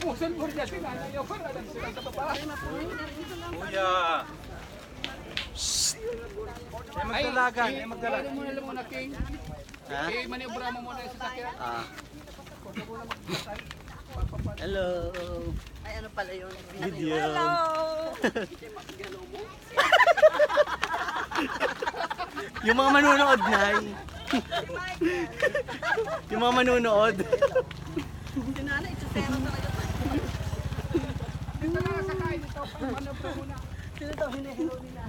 Puson mo rin natin, ayaw ko na lang sila sa baba. Kuya. Ay magdalagan, ay magdalagan. Ano muna lang muna, King? Ha? Maniobra mo muna yung sasakyan. Ah. Hello. Ay, ano pala yun? Video. Yung mga manunood, Nay. Yung mga manunood. Sinanay, itsasero talaga. Dito na sakay dito, maniobra muna. Sino daw hinihilo nila?